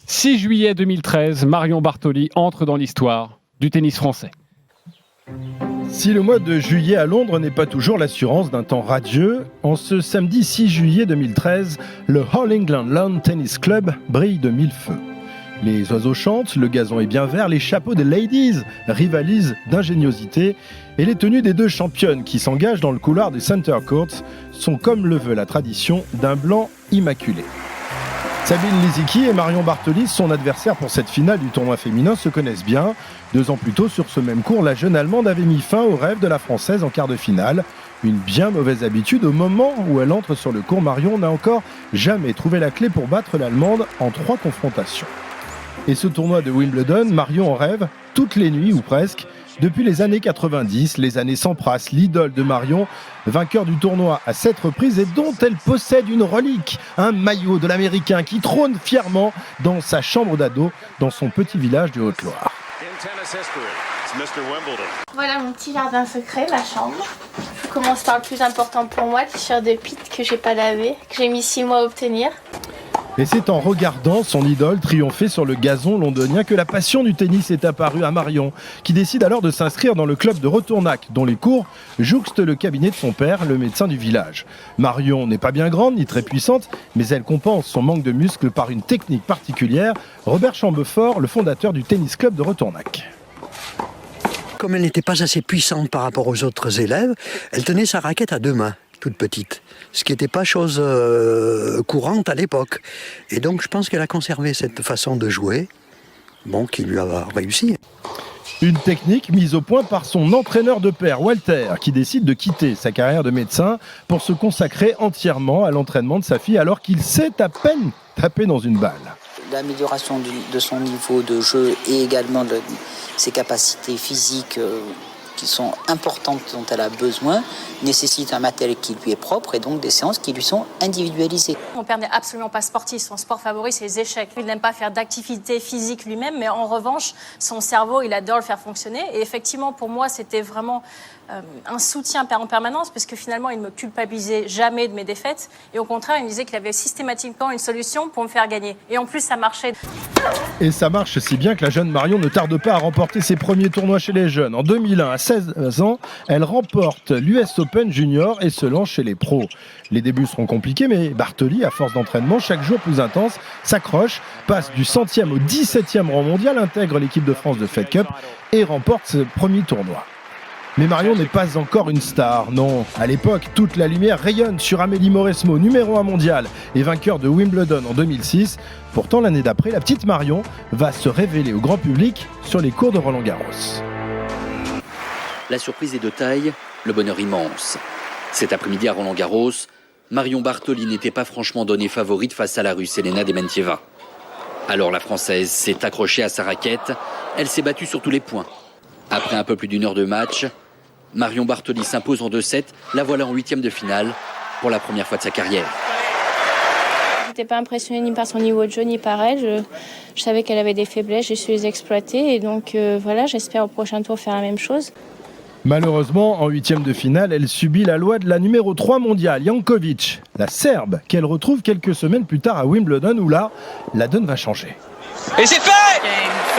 6 juillet 2013, Marion Bartoli entre dans l'histoire du tennis français. Si le mois de juillet à Londres n'est pas toujours l'assurance d'un temps radieux, en ce samedi 6 juillet 2013, le All England Lawn Tennis Club brille de mille feux. Les oiseaux chantent, le gazon est bien vert, les chapeaux des ladies rivalisent d'ingéniosité et les tenues des deux championnes qui s'engagent dans le couloir des Center Courts sont, comme le veut la tradition, d'un blanc immaculé. Sabine Lisicki et Marion Bartoli, son adversaire pour cette finale du tournoi féminin, se connaissent bien. 2 ans plus tôt, sur ce même court, la jeune Allemande avait mis fin au rêve de la Française en quart de finale. Une bien mauvaise habitude, au moment où elle entre sur le court, Marion n'a encore jamais trouvé la clé pour battre l'Allemande en 3 confrontations. Et ce tournoi de Wimbledon, Marion en rêve toutes les nuits ou presque. Depuis les années 90, les années Sampras, l'idole de Marion, vainqueur du tournoi à 7 reprises et dont elle possède une relique, un maillot de l'Américain qui trône fièrement dans sa chambre d'ado dans son petit village de Haute-Loire. Voilà mon petit jardin secret, ma chambre. Je commence par le plus important pour moi, le t-shirt de Pete que j'ai pas lavé, que j'ai mis 6 mois à obtenir. Et c'est en regardant son idole triompher sur le gazon londonien que la passion du tennis est apparue à Marion, qui décide alors de s'inscrire dans le club de Retournac, dont les cours jouxtent le cabinet de son père, le médecin du village. Marion n'est pas bien grande ni très puissante, mais elle compense son manque de muscles par une technique particulière. Robert Chambefort, le fondateur du tennis club de Retournac. Comme elle n'était pas assez puissante par rapport aux autres élèves, elle tenait sa raquette à 2 mains. Toute petite, ce qui n'était pas chose courante à l'époque. Et donc je pense qu'elle a conservé cette façon de jouer, qui lui a réussi. Une technique mise au point par son entraîneur de père, Walter, qui décide de quitter sa carrière de médecin pour se consacrer entièrement à l'entraînement de sa fille alors qu'il sait à peine taper dans une balle. L'amélioration de son niveau de jeu et également de ses capacités physiques qui sont importantes, dont elle a besoin, nécessite un matériel qui lui est propre et donc des séances qui lui sont individualisées. Mon père n'est absolument pas sportif, son sport favori c'est les échecs. Il n'aime pas faire d'activité physique lui-même, mais en revanche, son cerveau, il adore le faire fonctionner. Et effectivement, pour moi, c'était vraiment un soutien en permanence, parce que finalement, il ne me culpabilisait jamais de mes défaites. Et au contraire, il me disait qu'il avait systématiquement une solution pour me faire gagner. Et en plus, ça marchait. Et ça marche si bien que la jeune Marion ne tarde pas à remporter ses premiers tournois chez les jeunes. En 2001, à 16 ans, elle remporte l'US Open Junior et se lance chez les pros. Les débuts seront compliqués, mais Bartoli, à force d'entraînement, chaque jour plus intense, s'accroche, passe du 100e au 17e rang mondial, intègre l'équipe de France de Fed Cup et remporte ce premier tournoi. Mais Marion n'est pas encore une star, non. À l'époque, toute la lumière rayonne sur Amélie Mauresmo, numéro 1 mondial et vainqueur de Wimbledon en 2006. Pourtant, l'année d'après, la petite Marion va se révéler au grand public sur les cours de Roland-Garros. La surprise est de taille, le bonheur immense. Cet après-midi à Roland-Garros, Marion Bartoli n'était pas franchement donnée favorite face à la Russe Elena Dementieva. Alors la Française s'est accrochée à sa raquette, elle s'est battue sur tous les points. Après un peu plus d'1 heure de match, Marion Bartoli s'impose en 2-7, la voilà en 8e de finale pour la première fois de sa carrière. Je n'étais pas impressionnée ni par son niveau de jeu ni par elle. Je savais qu'elle avait des faiblesses, j'ai su les exploiter et donc voilà, j'espère au prochain tour faire la même chose. Malheureusement, en 8e de finale, elle subit la loi de la numéro 3 mondiale, Jankovic, la Serbe, qu'elle retrouve quelques semaines plus tard à Wimbledon, où là, la donne va changer. Et c'est fait!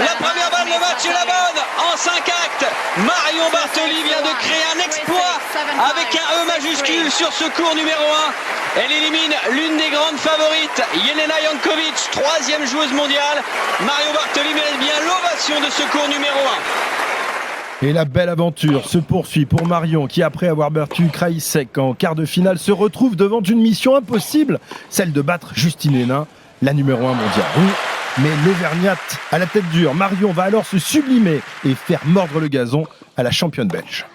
La première balle de match est la bonne! En 5 actes, Marion Bartoli vient de créer un exploit avec un E majuscule sur ce court numéro 1. Elle élimine l'une des grandes favorites, Jelena Jankovic, 3e joueuse mondiale. Marion Bartoli mérite bien l'ovation de ce court numéro 1. Et la belle aventure se poursuit pour Marion qui, après avoir battu Krajicek en quart de finale, se retrouve devant une mission impossible, celle de battre Justine Henin, la numéro 1 mondiale. Oui, mais l'Auvergnate à la tête dure, Marion va alors se sublimer et faire mordre le gazon à la championne belge.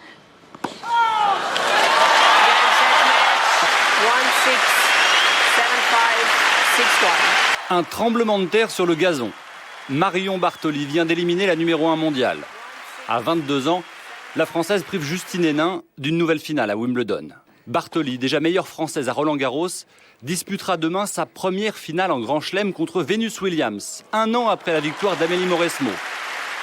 Un tremblement de terre sur le gazon. Marion Bartoli vient d'éliminer la numéro 1 mondiale. À 22 ans, la Française prive Justine Henin d'une nouvelle finale à Wimbledon. Bartoli, déjà meilleure Française à Roland-Garros, disputera demain sa première finale en Grand Chelem contre Venus Williams, 1 an après la victoire d'Amélie Mauresmo.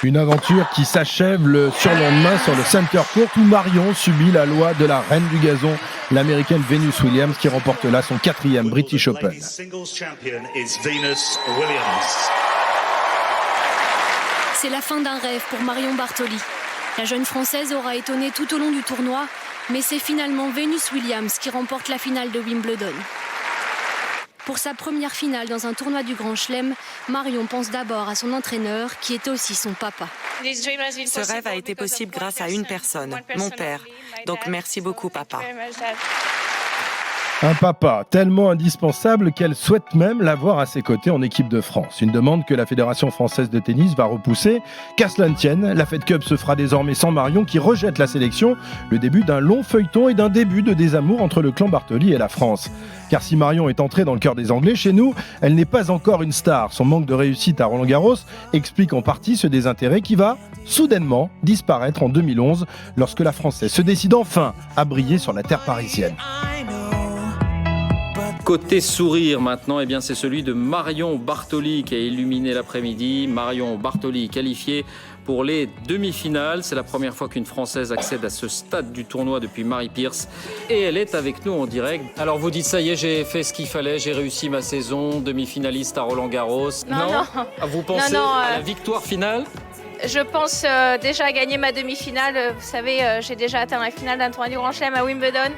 Une aventure qui s'achève le surlendemain sur le Center Court où Marion subit la loi de la reine du gazon, l'américaine Venus Williams qui remporte là son 4e British Open. C'est la fin d'un rêve pour Marion Bartoli. La jeune Française aura étonné tout au long du tournoi, mais c'est finalement Venus Williams qui remporte la finale de Wimbledon. Pour sa première finale dans un tournoi du Grand Chelem, Marion pense d'abord à son entraîneur, qui est aussi son papa. Ce rêve a été possible grâce à une personne, mon père. Donc merci beaucoup, papa. Un papa tellement indispensable qu'elle souhaite même l'avoir à ses côtés en équipe de France. Une demande que la Fédération française de tennis va repousser. Qu'à cela ne tienne, la Fed Cup se fera désormais sans Marion qui rejette la sélection. Le début d'un long feuilleton et d'un début de désamour entre le clan Bartoli et la France. Car si Marion est entrée dans le cœur des Anglais, chez nous, elle n'est pas encore une star. Son manque de réussite à Roland-Garros explique en partie ce désintérêt qui va soudainement disparaître en 2011 lorsque la Française se décide enfin à briller sur la terre parisienne. Côté sourire maintenant, c'est celui de Marion Bartoli qui a illuminé l'après-midi. Marion Bartoli qualifiée pour les demi-finales. C'est la première fois qu'une Française accède à ce stade du tournoi depuis Mary Pierce. Et elle est avec nous en direct. Alors vous dites, ça y est, j'ai fait ce qu'il fallait, j'ai réussi ma saison, demi-finaliste à Roland-Garros. Non. Vous pensez à la victoire finale ? Je pense déjà à gagner ma demi-finale. Vous savez, j'ai déjà atteint la finale d'un tournoi du Grand Chelem à Wimbledon.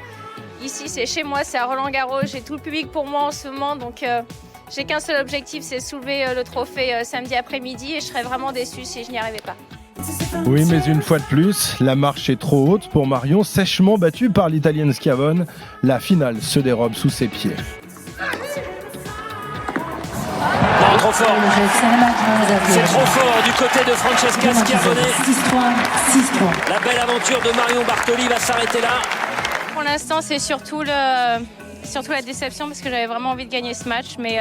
Ici, c'est chez moi, c'est à Roland-Garros. J'ai tout le public pour moi en ce moment. Donc, j'ai qu'un seul objectif, c'est soulever le trophée samedi après-midi. Et je serais vraiment déçue si je n'y arrivais pas. Oui, mais une fois de plus, la marche est trop haute pour Marion, sèchement battue par l'Italienne Schiavone. La finale se dérobe sous ses pieds. Non, trop fort. C'est trop fort du côté de Francesca Schiavone. 6-3. La belle aventure de Marion Bartoli va s'arrêter là. Pour l'instant, c'est surtout la déception parce que j'avais vraiment envie de gagner ce match. Mais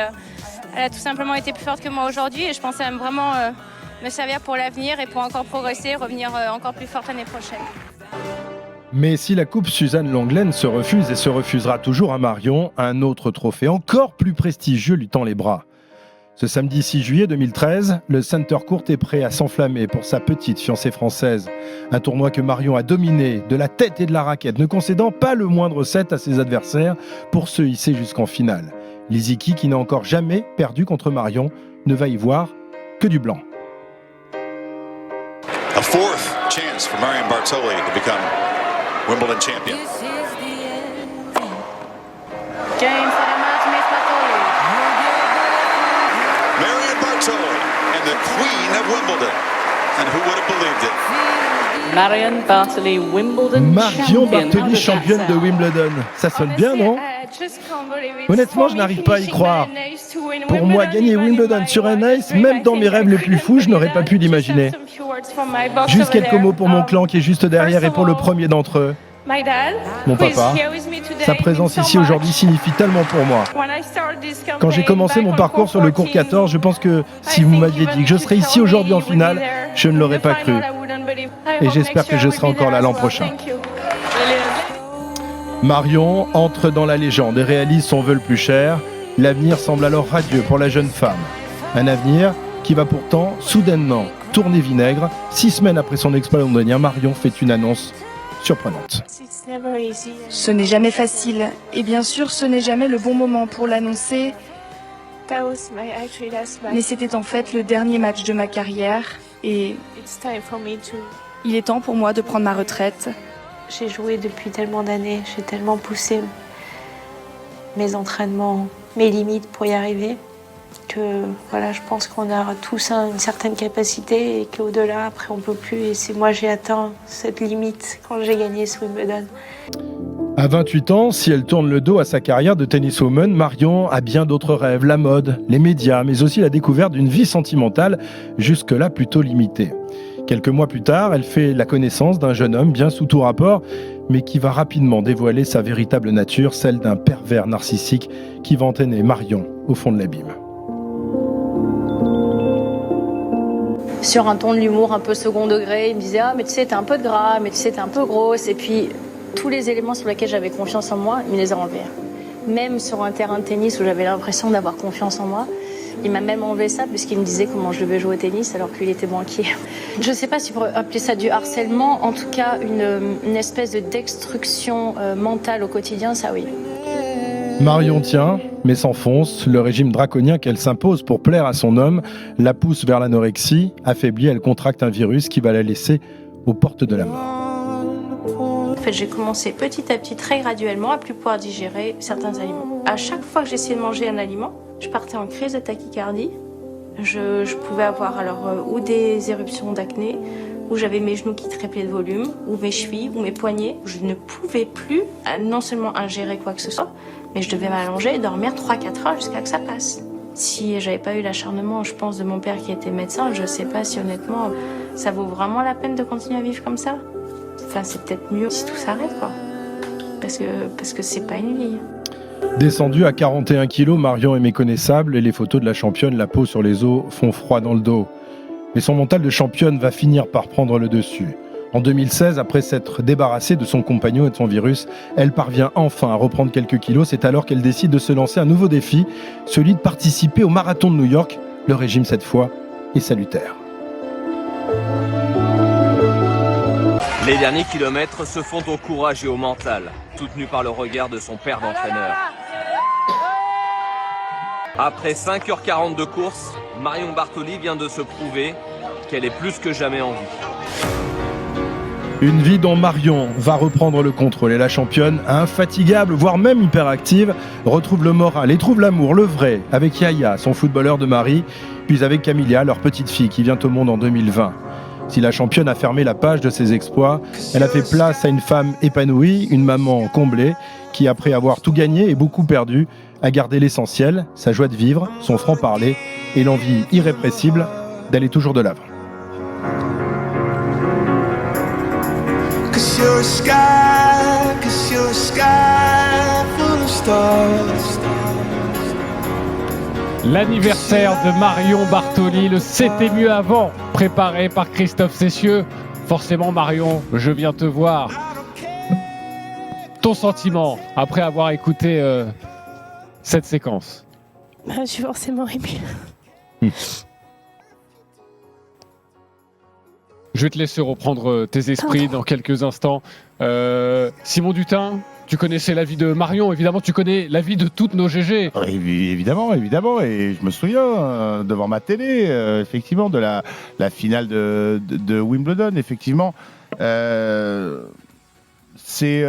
elle a tout simplement été plus forte que moi aujourd'hui et je pensais vraiment me servir pour l'avenir et pour encore progresser, revenir encore plus forte l'année prochaine. Mais si la Coupe Suzanne Lenglen se refuse et se refusera toujours à Marion, un autre trophée encore plus prestigieux lui tend les bras. Ce samedi 6 juillet 2013, le Center Court est prêt à s'enflammer pour sa petite fiancée française. Un tournoi que Marion a dominé de la tête et de la raquette, ne concédant pas le moindre set à ses adversaires pour se hisser jusqu'en finale. Lisicki, qui n'a encore jamais perdu contre Marion, ne va y voir que du blanc. A fourth chance for Marion Bartoli to become Wimbledon champion. Game for the match, Miss Bartoli. Marion Bartoli and the Queen of Wimbledon. And who would have believed it? Marion Bartoli, Wimbledon Marion Bartoli, championne de Wimbledon. Ça sonne bien, non ? Honnêtement, je n'arrive pas à y croire. Pour moi, gagner Wimbledon sur un ace, même dans mes rêves les plus fous, je n'aurais pas pu l'imaginer. Juste quelques mots pour mon clan qui est juste derrière et pour le premier d'entre eux. Mon papa. Sa présence ici aujourd'hui signifie tellement pour moi. Quand j'ai commencé mon parcours sur le court 14, je pense que si vous m'aviez dit que je serais ici aujourd'hui en finale, je ne l'aurais pas cru. Et j'espère que je serai encore là l'an prochain. Marion entre dans la légende et réalise son vœu le plus cher. L'avenir semble alors radieux pour la jeune femme. Un avenir qui va pourtant soudainement tourner vinaigre. 6 semaines après son exploit londonien, Marion fait une annonce surprenante. Ce n'est jamais facile. Et bien sûr, ce n'est jamais le bon moment pour l'annoncer. Mais c'était en fait le dernier match de ma carrière. Et il est temps pour moi de prendre ma retraite. J'ai joué depuis tellement d'années, j'ai tellement poussé mes entraînements, mes limites pour y arriver, que voilà, je pense qu'on a tous une certaine capacité et qu'au-delà, après, on peut plus. Et c'est moi, j'ai atteint cette limite quand j'ai gagné ce Wimbledon. À 28 ans, si elle tourne le dos à sa carrière de tenniswoman, Marion a bien d'autres rêves, la mode, les médias, mais aussi la découverte d'une vie sentimentale jusque-là plutôt limitée. Quelques mois plus tard, elle fait la connaissance d'un jeune homme bien sous tout rapport, mais qui va rapidement dévoiler sa véritable nature, celle d'un pervers narcissique qui va entraîner Marion au fond de l'abîme. Sur un ton de l'humour un peu second degré, il me disait « Ah, mais tu sais, t'es un peu de gras, mais tu sais, t'es un peu grosse. » Et puis, tous les éléments sur lesquels j'avais confiance en moi, il me les a enlevés. Même sur un terrain de tennis où j'avais l'impression d'avoir confiance en moi, il m'a même enlevé ça puisqu'il me disait comment je devais jouer au tennis alors qu'il était banquier. Je ne sais pas si on pourrait appeler ça du harcèlement, en tout cas une espèce de destruction mentale au quotidien, ça oui. Marion tient, mais s'enfonce. Le régime draconien qu'elle s'impose pour plaire à son homme la pousse vers l'anorexie. Affaiblie, elle contracte un virus qui va la laisser aux portes de la mort. En fait, j'ai commencé petit à petit, très graduellement, à plus pouvoir digérer certains aliments. À chaque fois que j'essayais de manger un aliment, je partais en crise de tachycardie. Je pouvais avoir ou des éruptions d'acné, où j'avais mes genoux qui trépidaient de volume, ou mes chevilles, ou mes poignets. Je ne pouvais plus non seulement ingérer quoi que ce soit, mais je devais m'allonger et dormir 3-4 heures jusqu'à que ça passe. Si j'avais pas eu l'acharnement, je pense, de mon père qui était médecin, je sais pas si honnêtement, ça vaut vraiment la peine de continuer à vivre comme ça. Enfin, c'est peut-être mieux si tout s'arrête, quoi. Parce que c'est pas une vie. Descendue à 41 kilos, Marion est méconnaissable et les photos de la championne, la peau sur les os, font froid dans le dos. Mais son mental de championne va finir par prendre le dessus. En 2016, après s'être débarrassée de son compagnon et de son virus, elle parvient enfin à reprendre quelques kilos. C'est alors qu'elle décide de se lancer un nouveau défi, celui de participer au marathon de New York. Le régime, cette fois, est salutaire. Les derniers kilomètres se font au courage et au mental, soutenus par le regard de son père d'entraîneur. Après 5h40 de course, Marion Bartoli vient de se prouver qu'elle est plus que jamais en vie. Une vie dont Marion va reprendre le contrôle et la championne, infatigable, voire même hyperactive, retrouve le moral et trouve l'amour, le vrai, avec Yaya, son footballeur de mari, puis avec Camilia, leur petite fille qui vient au monde en 2020. Si la championne a fermé la page de ses exploits, elle a fait place à une femme épanouie, une maman comblée, qui après avoir tout gagné et beaucoup perdu, a gardé l'essentiel, sa joie de vivre, son franc-parler et l'envie irrépressible d'aller toujours de l'avant. L'anniversaire de Marion Bartoli, le C'était mieux avant, préparé par Christophe Cessieux. Forcément Marion, je viens te voir. Ton sentiment après avoir écouté cette séquence? Je suis forcément émue. Je vais te laisser reprendre tes esprits dans quelques instants. Simon Dutin, tu connaissais la vie de Marion, évidemment tu connais la vie de toutes nos GG. Évidemment, et je me souviens devant ma télé, effectivement, de la finale de Wimbledon, effectivement. C'est...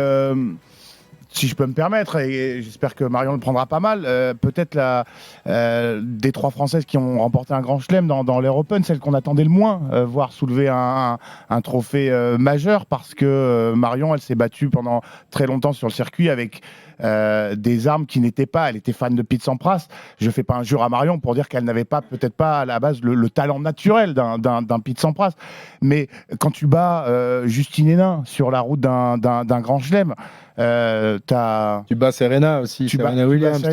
si je peux me permettre, et j'espère que Marion le prendra pas mal, peut-être des trois Françaises qui ont remporté un grand chelem dans l'Air Open, celle qu'on attendait le moins voir soulever un trophée majeur, parce que Marion, elle s'est battue pendant très longtemps sur le circuit avec des armes qui n'étaient pas. Elle était fan de Pete Sampras. Je fais pas injure à Marion pour dire qu'elle n'avait pas, peut-être pas à la base, le talent naturel d'un Pete Sampras. Mais quand tu bats Justine Hénin sur la route d'un grand chelem, tu bats Serena aussi, Serena Williams.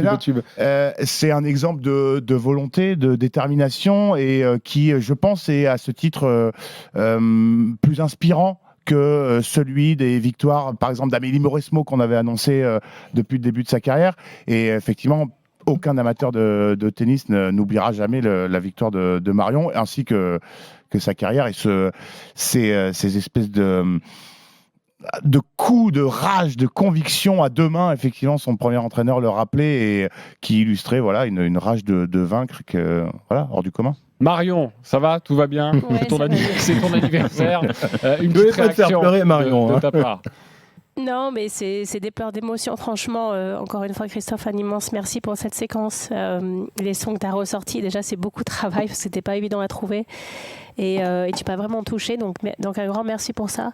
C'est un exemple de volonté, de détermination et qui, je pense, est à ce titre plus inspirant que celui des victoires, par exemple, d'Amélie Mauresmo qu'on avait annoncé depuis le début de sa carrière. Et effectivement, aucun amateur de tennis n'oubliera jamais la victoire de Marion, ainsi que sa carrière et ces espèces de coups, de rage, de conviction à deux mains. Effectivement, son premier entraîneur le rappelait et qui illustrait une rage de vaincre hors du commun. Marion, ça va? Tout va bien? Ouais, c'est ton anniversaire. Une Je vais petite pas te faire réaction pleurer, Marion, de ta part. Non, mais c'est des pleurs d'émotion. Franchement, encore une fois, Christophe, un immense merci pour cette séquence. Les sons que tu as ressortis, déjà, c'est beaucoup de travail, parce que c'était pas évident à trouver. Et tu m'as vraiment touché, donc un grand merci pour ça.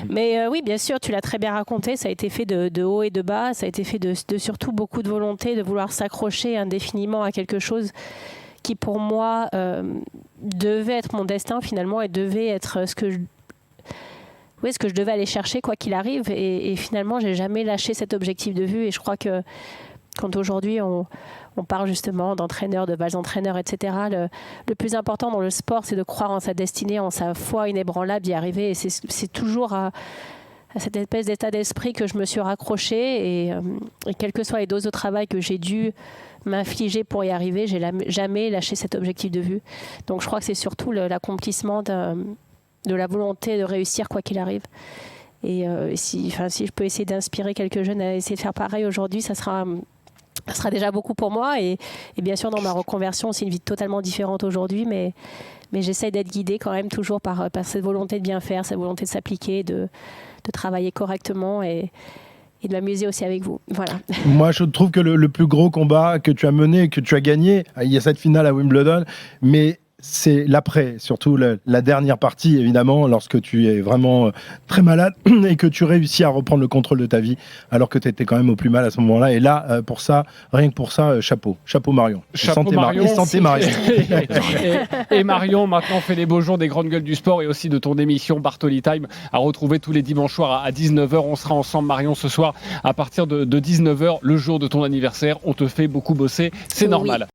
Mais oui, bien sûr, tu l'as très bien raconté. Ça a été fait de haut et de bas. Ça a été fait de surtout beaucoup de volonté, de vouloir s'accrocher indéfiniment à quelque chose qui, pour moi, devait être mon destin, finalement, et devait être ce que je devais aller chercher quoi qu'il arrive, et finalement j'ai jamais lâché cet objectif de vue. Et je crois que quand aujourd'hui on parle justement d'entraîneurs, de vals-entraîneurs, etc., le plus important dans le sport, c'est de croire en sa destinée, en sa foi inébranlable d'y arriver. Et c'est toujours à cette espèce d'état d'esprit que je me suis raccrochée, et quelles que soient les doses de travail que j'ai dû m'infliger pour y arriver, j'ai jamais lâché cet objectif de vue. Donc je crois que c'est surtout l'accomplissement de la volonté de réussir quoi qu'il arrive. Et si je peux essayer d'inspirer quelques jeunes à essayer de faire pareil aujourd'hui, ça sera ça sera déjà beaucoup pour moi. Et bien sûr, dans ma reconversion, c'est une vie totalement différente aujourd'hui, mais j'essaie d'être guidée quand même toujours par cette volonté de bien faire, cette volonté de s'appliquer, de travailler correctement et de m'amuser aussi avec vous. Voilà. Moi, je trouve que le plus gros combat que tu as mené, que tu as gagné, il y a cette finale à Wimbledon, mais c'est l'après, surtout la dernière partie, évidemment, lorsque tu es vraiment très malade et que tu réussis à reprendre le contrôle de ta vie, alors que tu étais quand même au plus mal à ce moment-là. Et là, pour ça, rien que pour ça, chapeau. Chapeau Marion. Chapeau Marion. Santé Marion. et Marion, maintenant, fait les beaux jours des grandes gueules du sport et aussi de ton émission Bartoli Time, à retrouver tous les dimanches soirs à 19h. On sera ensemble, Marion, ce soir, à partir de 19h, le jour de ton anniversaire. On te fait beaucoup bosser, c'est normal.